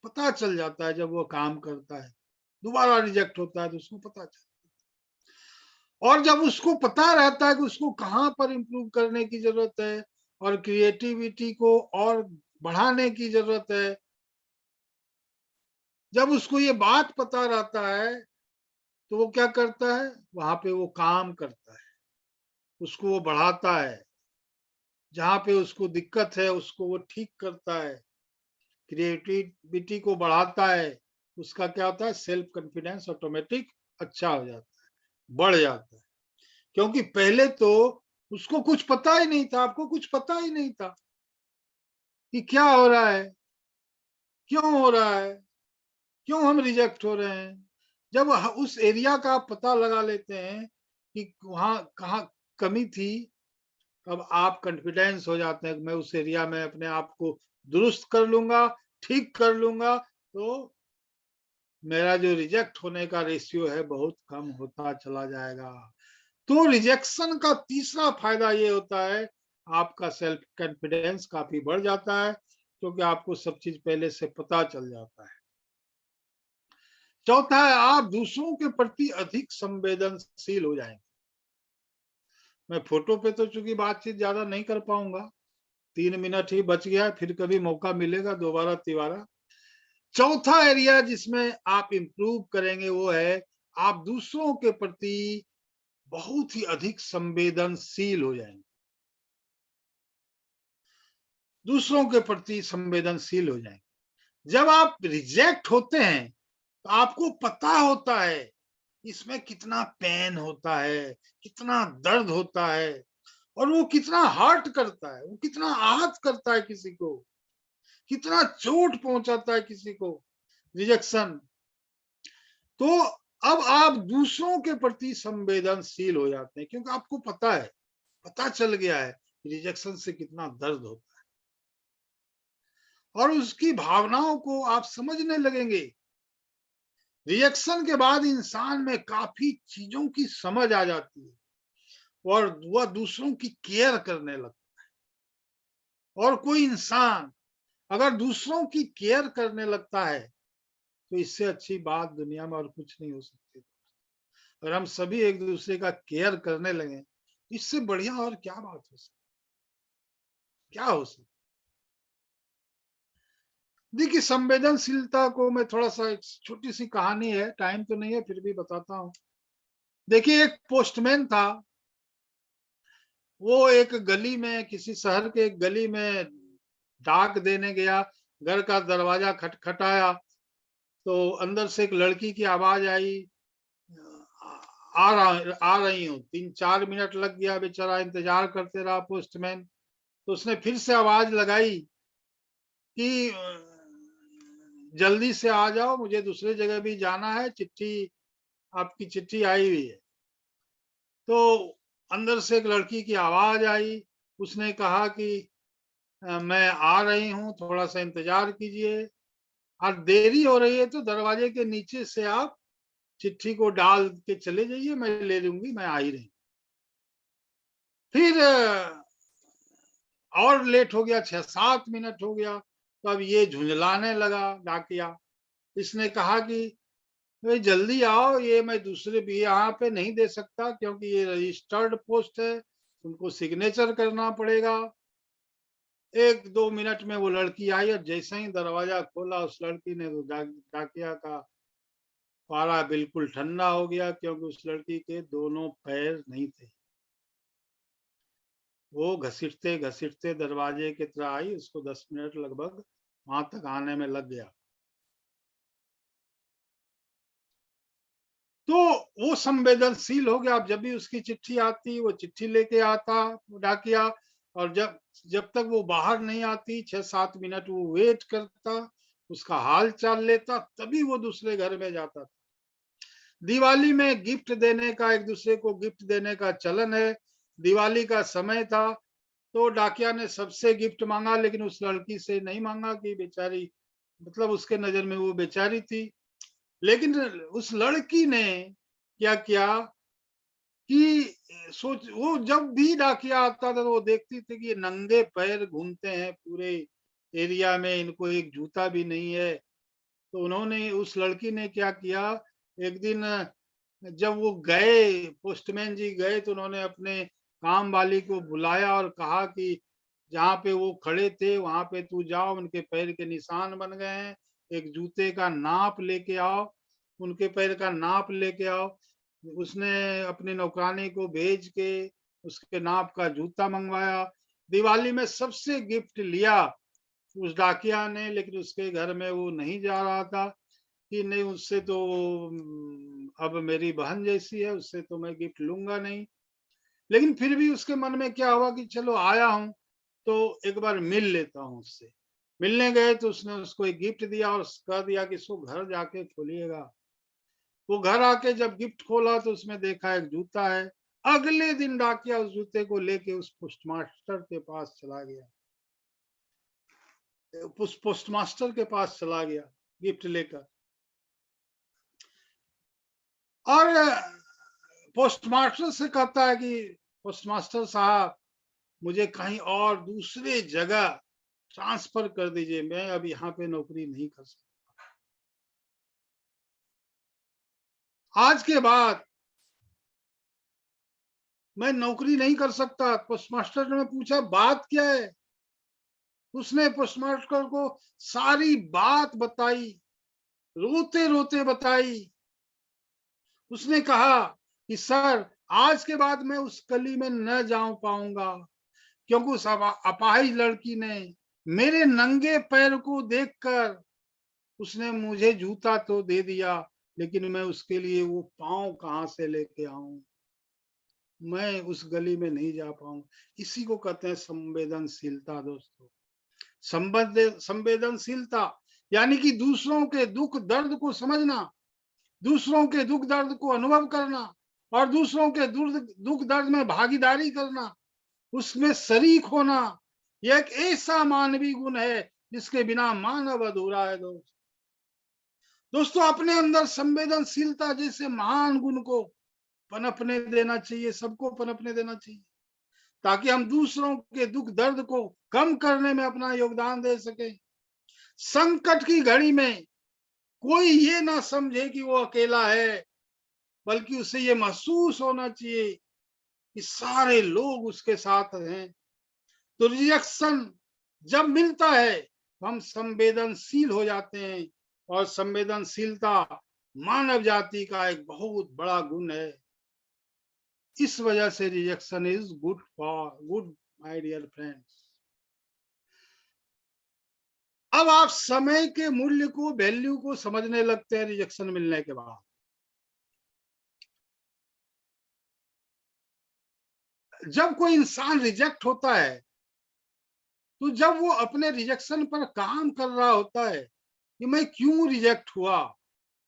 पता चल जाता है। जब वो काम करता है, दोबारा रिजेक्ट होता है तो उसको पता चलता है। और जब उसको पता रहता है कि उसको कहाँ पर इम्प्रूव करने की जरूरत है और क्रिएटिविटी को और बढ़ाने की जरूरत है, जब उसको ये बात पता रहता है तो वो क्या करता है? वहां पे वो काम करता है, उसको वो बढ़ाता है, जहां पे उसको दिक्कत है उसको वो ठीक करता है, क्रिएटिविटी को बढ़ाता है। उसका क्या होता है? सेल्फ कॉन्फिडेंस ऑटोमेटिक अच्छा हो जाता है, बढ़ जाता है। क्योंकि पहले तो उसको कुछ पता ही नहीं था, आपको कुछ पता ही नहीं था। कि क्या हो रहा है, क्यों हो रहा है, क्यों हम रिजेक्ट हो रहे हैं। जब उस एरिया का आप पता लगा लेते हैं कि वहाँ कहाँ कमी थी, अब आप कॉन्फिडेंस हो जाते हैं कि मैं उस एरिया में अपने आप को दुरुस्त कर लूंगा, ठीक कर लूंगा, तो मेरा जो रिजेक्ट होने का रेशियो है बहुत कम होता चला जाएगा। तो रिजेक्शन का तीसरा फायदा ये होता है, आपका सेल्फ कॉन्फिडेंस काफी बढ़ जाता है, क्योंकि आपको सब चीज पहले से पता चल जाता है। चौथा है, आप दूसरों के प्रति अधिक संवेदनशील हो जाएंगे। मैं फोटो पे तो चूंकि बातचीत ज्यादा नहीं कर पाऊंगा, 3 मिनट ही बच गया, फिर कभी मौका मिलेगा दोबारा तिबारा। चौथा एरिया जिसमें आप इंप्रूव करेंगे वो है, आप दूसरों के प्रति बहुत ही अधिक संवेदनशील हो जाएंगे। दूसरों के प्रति संवेदनशील हो जाएंगे। जब आप रिजेक्ट होते हैं तो आपको पता होता है इसमें कितना पेन होता है, कितना दर्द होता है, और वो कितना हर्ट करता है, वो कितना आहत करता है किसी को, कितना चोट पहुंचाता है किसी को, रिजेक्शन। तो अब आप दूसरों के प्रति संवेदनशील हो जाते हैं, क्योंकि आपको पता है, पता चल गया है रिजेक्शन से कितना दर्द होता है, और उसकी भावनाओं को आप समझने लगेंगे। रिएक्शन के बाद इंसान में काफी चीजों की समझ आ जाती है, और वह दूसरों की केयर करने लगता है। और कोई इंसान अगर दूसरों की केयर करने लगता है, तो इससे अच्छी बात दुनिया में और कुछ नहीं हो सकती। अगर हम सभी एक दूसरे का केयर करने लगे, इससे बढ़िया और क्या बात हो सकती, क्या हो सकती। देखिए, संवेदनशीलता को मैं थोड़ा सा, एक छोटी सी कहानी है, टाइम तो नहीं है फिर भी बताता हूँ। देखिए, एक पोस्टमैन था, वो एक गली में, किसी शहर के एक गली में डाक देने गया। घर का दरवाजा खटखटाया तो अंदर से एक लड़की की आवाज आई, आ रही हूँ। 3-4 मिनट लग गया, बेचारा इंतजार करते रहा पोस्टमैन। तो उसने फिर से आवाज लगाई कि जल्दी से आ जाओ, मुझे दूसरे जगह भी जाना है, चिट्ठी, आपकी चिट्ठी आई हुई है। तो अंदर से एक लड़की की आवाज आई, उसने कहा कि मैं आ रही हूँ, थोड़ा सा इंतजार कीजिए, और देरी हो रही है तो दरवाजे के नीचे से आप चिट्ठी को डाल के चले जाइए, मैं ले लूंगी, मैं आ ही रही। फिर और लेट हो गया, 6-7 मिनट हो गया। तो अब ये झुंझलाने लगा डाकिया। इसने कहा कि भाई जल्दी आओ, ये मैं दूसरे भी यहाँ पे नहीं दे सकता, क्योंकि ये रजिस्टर्ड पोस्ट है, तुमको सिग्नेचर करना पड़ेगा। 1-2 मिनट में वो लड़की आई, और जैसे ही दरवाजा खोला उस लड़की ने, तो डाकिया का पारा बिल्कुल ठंडा हो गया, क्योंकि उस लड़की के दोनों पैर नहीं थे। वो घसीटते घसीटते दरवाजे की तरह आई, उसको 10 मिनट लगभग वहां तक आने में लग गया। तो वो संवेदनशील हो गया। अब जब भी उसकी चिट्ठी आती, वो चिट्ठी लेके आता डाकिया, और जब जब तक वो बाहर नहीं आती, 6-7 मिनट वो वेट करता, उसका हाल चाल लेता, तभी वो दूसरे घर में जाता था। दिवाली में गिफ्ट देने का, एक दूसरे को गिफ्ट देने का चलन है। दिवाली का समय था, तो डाकिया ने सबसे गिफ्ट मांगा, लेकिन उस लड़की से नहीं मांगा, कि बेचारी, मतलब उसके नजर में वो बेचारी थी। लेकिन उस लड़की ने क्या किया कि सोच, वो जब भी डाकिया आता था तो वो देखती थी कि ये नंगे पैर घूमते हैं पूरे एरिया में, इनको एक जूता भी नहीं है। तो उन्होंने, उस लड़की ने क्या किया, एक दिन जब वो गए, पोस्टमैन जी गए, तो उन्होंने अपने काम वाली को बुलाया और कहा कि जहाँ पे वो खड़े थे वहां पे तू जाओ, उनके पैर के निशान बन गए हैं, एक जूते का नाप लेके आओ, उनके पैर का नाप लेके आओ। उसने अपनी नौकरानी को भेज के उसके नाप का जूता मंगवाया। दिवाली में सबसे गिफ्ट लिया उस डाकिया ने, लेकिन उसके घर में वो नहीं जा रहा था, कि नहीं, उससे तो अब मेरी बहन जैसी है, उससे तो मैं गिफ्ट लूंगा नहीं। लेकिन फिर भी उसके मन में क्या हुआ कि चलो आया हूं तो एक बार मिल लेता हूं उससे। मिलने गए तो उसने उसको एक गिफ्ट दिया और कह दिया कि इसको घर जाके खोलिएगा। वो घर आके जब गिफ्ट खोला तो उसमें देखा एक जूता है। अगले दिन डाकिया उस जूते को लेके उस पोस्टमास्टर के पास चला गया। उस पोस्टमास्टर के पास चला गया गिफ्ट लेकर, और पोस्टमास्टर से कहता है कि पोस्टमास्टर साहब, मुझे कहीं और दूसरे जगह ट्रांसफर कर दीजिए, मैं अब यहाँ पे नौकरी नहीं कर सकता। आज के बाद मैं नौकरी नहीं कर सकता। पोस्टमास्टर ने पूछा बात क्या है? उसने पोस्टमास्टर को सारी बात बताई, रोते रोते बताई। उसने कहा कि सर, आज के बाद मैं उस गली में न जा पाऊंगा, क्योंकि उस अपाहिज लड़की ने मेरे नंगे पैर को देखकर उसने मुझे जूता तो दे दिया, लेकिन मैं उसके लिए वो पाँव कहाँ से लेके आऊं? मैं उस गली में नहीं जा पाऊंगा। इसी को कहते हैं संवेदनशीलता दोस्तों। संवेदनशीलता यानी कि दूसरों के दुख दर्द को समझना, दूसरों के दुख दर्द को अनुभव करना और दूसरों के दुख दर्द में भागीदारी करना, उसमें शरीक होना, यह एक ऐसा मानवीय गुण है जिसके बिना मानव अधूरा है। दोस्तों, अपने अंदर संवेदनशीलता जैसे महान गुण को पनपने देना चाहिए, सबको पनपने देना चाहिए, ताकि हम दूसरों के दुख दर्द को कम करने में अपना योगदान दे सकें। संकट की घड़ी में कोई ये ना समझे कि वो अकेला है, बल्कि उसे ये महसूस होना चाहिए कि सारे लोग उसके साथ हैं। तो रिएक्शन जब मिलता है तो हम संवेदनशील हो जाते हैं, और संवेदनशीलता मानव जाति का एक बहुत बड़ा गुण है। इस वजह से rejection is good my dear friends. अब आप समय के मूल्य को, वैल्यू को समझने लगते हैं रिजेक्शन मिलने के बाद। जब कोई इंसान रिजेक्ट होता है, तो जब वो अपने रिजेक्शन पर काम कर रहा होता है कि मैं क्यों रिजेक्ट हुआ,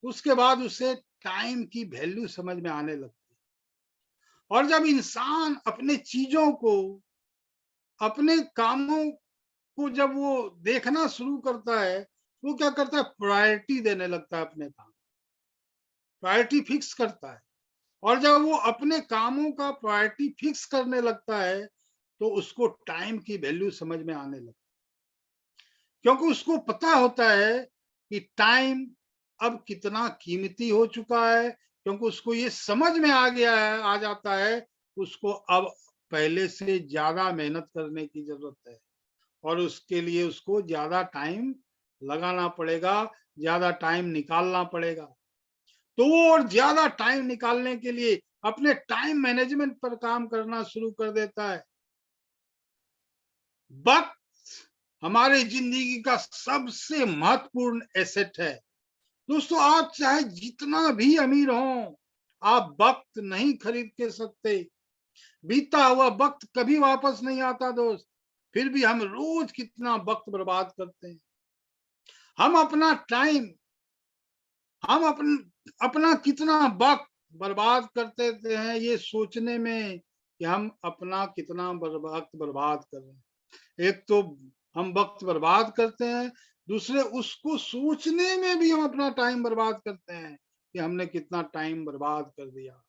उसके बाद उसे टाइम की वैल्यू समझ में आने लगती है। और जब इंसान अपने चीजों को, अपने कामों को जब वो देखना शुरू करता है, वो क्या करता है, प्रायोरिटी देने लगता है अपने काम, प्रायोरिटी फिक्स करता है। और जब वो अपने कामों का प्रायोरिटी फिक्स करने लगता है, तो उसको टाइम की वैल्यू समझ में आने लगती है, क्योंकि उसको पता होता है कि टाइम अब कितना कीमती हो चुका है। क्योंकि उसको ये समझ में आ गया है, आ जाता है, उसको अब पहले से ज्यादा मेहनत करने की जरूरत है, और उसके लिए उसको ज्यादा टाइम लगाना पड़ेगा, ज्यादा टाइम निकालना पड़ेगा। तो वो और ज्यादा टाइम निकालने के लिए अपने टाइम मैनेजमेंट पर काम करना शुरू कर देता है। वक्त हमारे जिंदगी का सबसे महत्वपूर्ण एसेट है। दोस्तों, आप चाहे जितना भी अमीर हो, आप वक्त नहीं खरीद के सकते। बीता हुआ वक्त कभी वापस नहीं आता दोस्त। फिर भी हम रोज कितना वक्त बर्बाद करते हैं। हम अपना टाइम, हम अपना कितना वक्त बर्बाद करते हैं ये सोचने में कि हम अपना कितना वक्त बर्बाद कर रहे हैं। एक तो हम वक्त बर्बाद करते हैं, दूसरे उसको सोचने में भी हम अपना टाइम बर्बाद करते हैं कि हमने कितना टाइम बर्बाद कर दिया।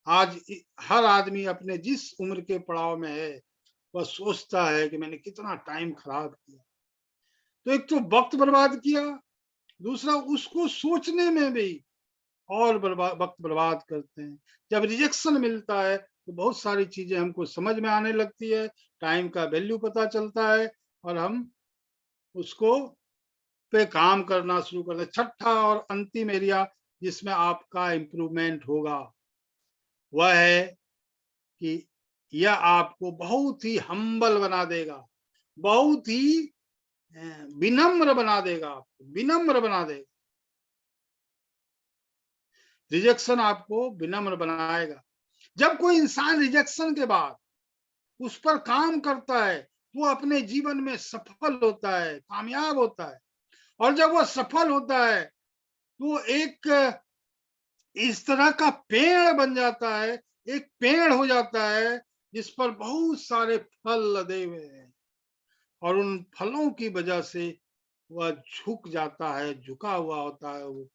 आज हर आदमी अपने जिस उम्र के पड़ाव में है, वह सोचता है कि मैंने कितना टाइम खराब किया। तो एक तो वक्त बर्बाद किया, दूसरा उसको सोचने में भी और वक्त बर्बाद करते हैं। जब रिजेक्शन मिलता है तो बहुत सारी चीजें हमको समझ में आने लगती है, टाइम का वैल्यू पता चलता है, और हम उसको पे काम करना शुरू करते हैं। छठा और अंतिम एरिया जिसमें आपका इम्प्रूवमेंट होगा, वह है कि यह आपको बहुत ही हम्बल बना देगा, बहुत ही विनम्र बना देगा, आपको विनम्र बना देगा। रिजेक्शन आपको विनम्र बनाएगा। जब कोई इंसान रिजेक्शन के बाद उस पर काम करता है, वो अपने जीवन में सफल होता है, कामयाब होता है। और जब वो सफल होता है तो एक इस तरह का पेड़ बन जाता है, एक पेड़ हो जाता है जिस पर बहुत सारे फल लदे हुए हैं, और उन फलों की वजह से वह झुक जाता है, झुका हुआ होता है वो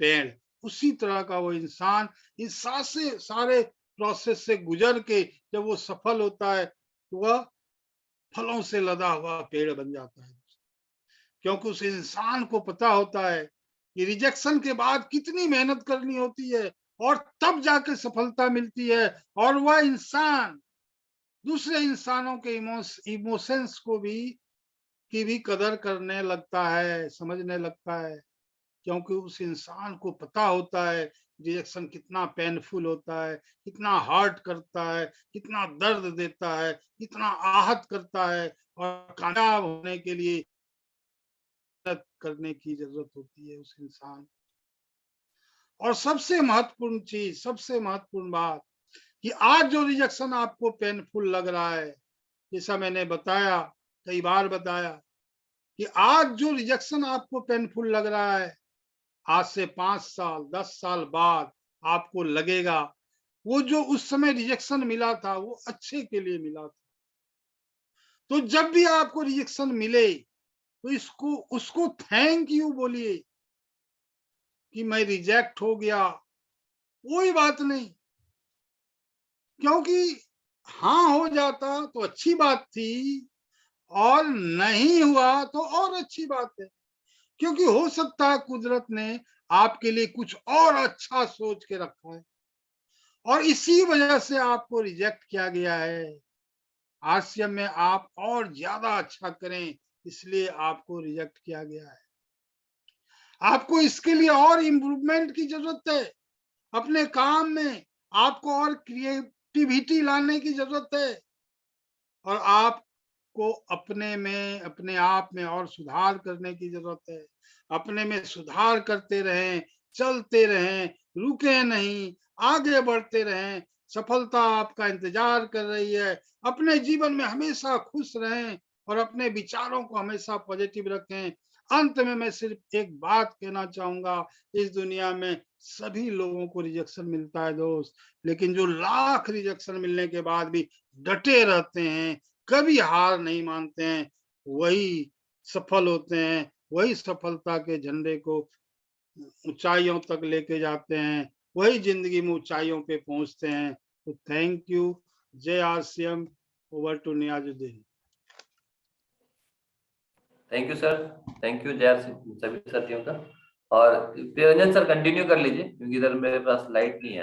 पेड़। उसी तरह का वो इंसान इन सारे प्रोसेस से गुजर के जब वो सफल होता है तो वह फलों से लदा हुआ पेड़ बन जाता है, क्योंकि उस इंसान को पता होता है कि रिजेक्शन के बाद कितनी मेहनत करनी होती है और तब जाके सफलता मिलती है। और वह इंसान दूसरे इंसानों के इमोशंस को भी की भी कदर करने लगता है, समझने लगता है, क्योंकि उस इंसान को पता होता है रिजेक्शन कितना पेनफुल होता है, कितना हर्ट करता है, कितना दर्द देता है, कितना आहत करता है, और कामयाब होने के लिए मेहनत करने की जरूरत होती है उस इंसान। और सबसे महत्वपूर्ण चीज, सबसे महत्वपूर्ण बात कि आज जो रिजेक्शन आपको पेनफुल लग रहा है, जैसा मैंने बताया, कई बार बताया कि आज जो रिजेक्शन आपको पेनफुल लग रहा है, आज से 5 साल 10 साल बाद आपको लगेगा वो जो उस समय रिजेक्शन मिला था वो अच्छे के लिए मिला था। तो जब भी आपको रिजेक्शन मिले तो इसको उसको थैंक यू बोलिए कि मैं रिजेक्ट हो गया, कोई बात नहीं, क्योंकि हाँ हो जाता तो अच्छी बात थी, और नहीं हुआ तो और अच्छी बात है, क्योंकि हो सकता है कुदरत ने आपके लिए कुछ और अच्छा सोच के रखा है, और इसी वजह से आपको रिजेक्ट किया गया है। हास्य में आप और ज्यादा अच्छा करें, इसलिए आपको रिजेक्ट किया गया है। आपको इसके लिए और इम्प्रूवमेंट की जरूरत है अपने काम में, आपको और क्रिएटिविटी लाने की जरूरत है, और आपको अपने आप में और सुधार करने की जरूरत है। अपने में सुधार करते रहें, चलते रहें, रुके नहीं, आगे बढ़ते रहें। सफलता आपका इंतजार कर रही है। अपने जीवन में हमेशा खुश रहें और अपने विचारों को हमेशा पॉजिटिव रखें। अंत में मैं सिर्फ एक बात कहना चाहूंगा, इस दुनिया में सभी लोगों को रिजेक्शन मिलता है दोस्त, लेकिन जो लाख रिजेक्शन मिलने के बाद भी डटे रहते हैं, कभी हार नहीं मानते हैं, वही सफल होते हैं, वही सफलता के झंडे को ऊंचाइयों तक लेके जाते हैं, वही जिंदगी में ऊंचाइयों पे पहुंचते हैं। तो थैंक यू। जय RCM. Over to Niyazuddin. Thank you sir, thank you जय सभी साथियों का। और प्रियरंजन सर कंटिन्यू कर लीजिए, क्योंकि इधर मेरे पास लाइट नहीं है।